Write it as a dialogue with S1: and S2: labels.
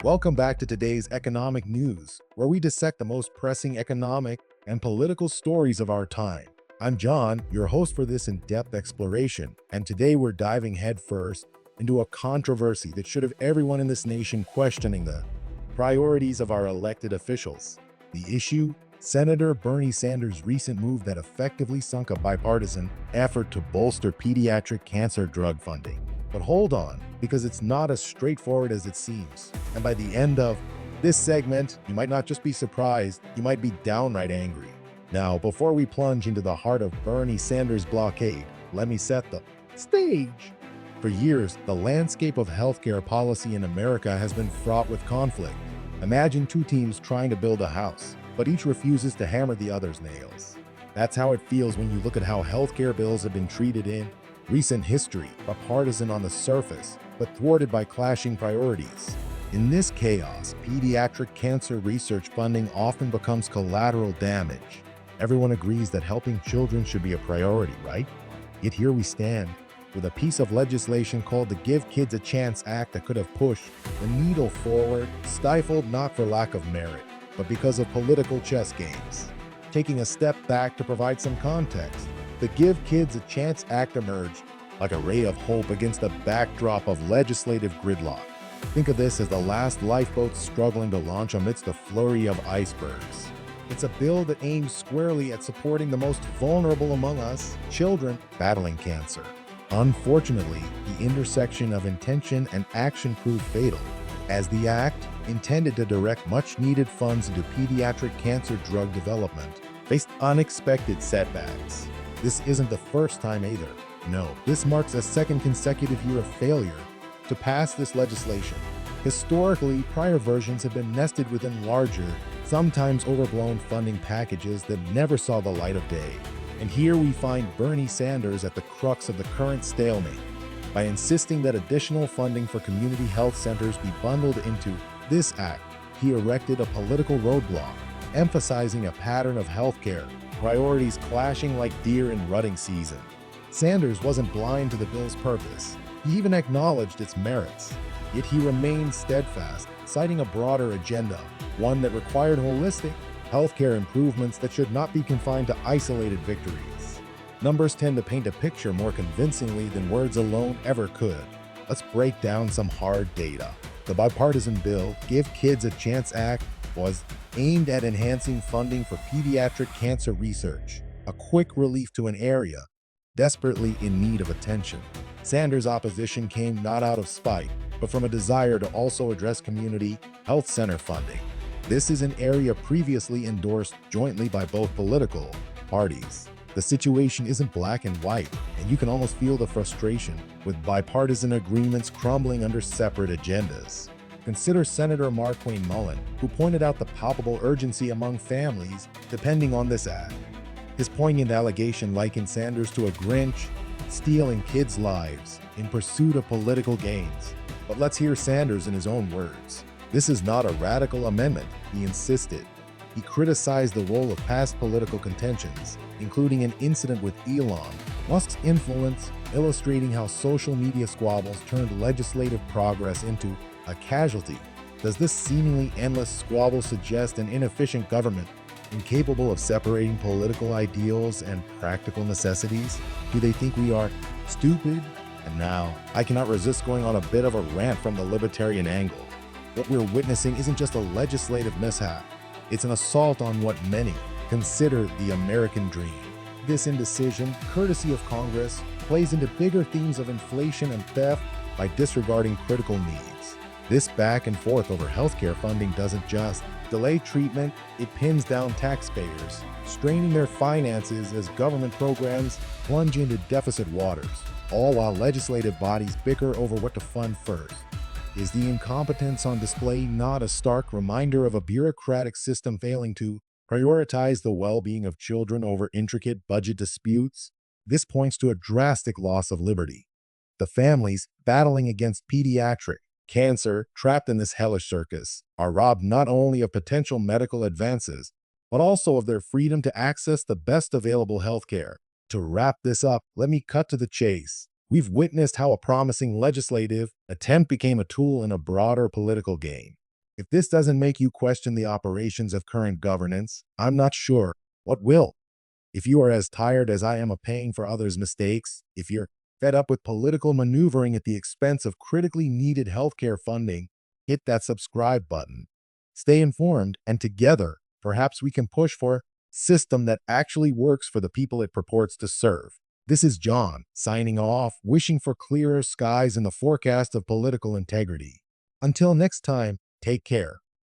S1: Welcome back to today's economic news, where we dissect the most pressing economic and political stories of our time. I'm John, your host for this in-depth exploration, and today we're diving headfirst into a controversy that should have everyone in this nation questioning the priorities of our elected officials. The issue? Senator Bernie Sanders' recent move that effectively sunk a bipartisan effort to bolster pediatric cancer drug funding. But hold on, because it's not as straightforward as it seems. And by the end of this segment, you might not just be surprised, you might be downright angry. Now, before we plunge into the heart of Bernie Sanders' blockade, let me set the stage. For years, the landscape of healthcare policy in America has been fraught with conflict. Imagine two teams trying to build a house, but each refuses to hammer the other's nails. That's how it feels when you look at how healthcare bills have been treated in recent history, bipartisan on the surface, but thwarted by clashing priorities. In this chaos, pediatric cancer research funding often becomes collateral damage. Everyone agrees that helping children should be a priority, right? Yet here we stand, with a piece of legislation called the Give Kids a Chance Act that could have pushed the needle forward, stifled not for lack of merit, but because of political chess games. Taking a step back to provide some context, the Give Kids a Chance Act emerged like a ray of hope against the backdrop of legislative gridlock. Think of this as the last lifeboat struggling to launch amidst a flurry of icebergs. It's a bill that aims squarely at supporting the most vulnerable among us, children battling cancer. Unfortunately, the intersection of intention and action proved fatal, as the act, intended to direct much-needed funds into pediatric cancer drug development, faced unexpected setbacks. This isn't the first time either. No, this marks a second consecutive year of failure to pass this legislation. Historically, prior versions have been nested within larger, sometimes overblown funding packages that never saw the light of day. And here we find Bernie Sanders at the crux of the current stalemate. By insisting that additional funding for community health centers be bundled into this act, he erected a political roadblock, emphasizing a pattern of healthcare priorities clashing like deer in rutting season. Sanders wasn't blind to the bill's purpose. He even acknowledged its merits. Yet he remained steadfast, citing a broader agenda, one that required holistic healthcare improvements that should not be confined to isolated victories. Numbers tend to paint a picture more convincingly than words alone ever could. Let's break down some hard data. The bipartisan bill, Give Kids a Chance Act, was aimed at enhancing funding for pediatric cancer research, a quick relief to an area desperately in need of attention. Sanders' opposition came not out of spite, but from a desire to also address community health center funding. This is an area previously endorsed jointly by both political parties. The situation isn't black and white, and you can almost feel the frustration with bipartisan agreements crumbling under separate agendas. Consider Senator Markwayne Mullin, who pointed out the palpable urgency among families depending on this act. His poignant allegation likened Sanders to a Grinch stealing kids' lives in pursuit of political gains. But let's hear Sanders in his own words. This is not a radical amendment, he insisted. He criticized the role of past political contentions, including an incident with Elon Musk's influence, illustrating how social media squabbles turned legislative progress into a casualty. Does this seemingly endless squabble suggest an inefficient government, incapable of separating political ideals and practical necessities? Do they think we are stupid? And now, I cannot resist going on a bit of a rant from the libertarian angle. What we're witnessing isn't just a legislative mishap, it's an assault on what many consider the American dream. This indecision, courtesy of Congress, plays into bigger themes of inflation and theft by disregarding critical needs. This back and forth over healthcare funding doesn't just delay treatment, it pins down taxpayers, straining their finances as government programs plunge into deficit waters, all while legislative bodies bicker over what to fund first. Is the incompetence on display not a stark reminder of a bureaucratic system failing to prioritize the well-being of children over intricate budget disputes? This points to a drastic loss of liberty. The families battling against pediatric cancer, trapped in this hellish circus, are robbed not only of potential medical advances, but also of their freedom to access the best available healthcare. To wrap this up, let me cut to the chase. We've witnessed how a promising legislative attempt became a tool in a broader political game. If this doesn't make you question the operations of current governance, I'm not sure what will. If you are as tired as I am of paying for others' mistakes, if you're fed up with political maneuvering at the expense of critically needed healthcare funding, hit that subscribe button. Stay informed, and together, perhaps we can push for a system that actually works for the people it purports to serve. This is John, signing off, wishing for clearer skies in the forecast of political integrity. Until next time, take care.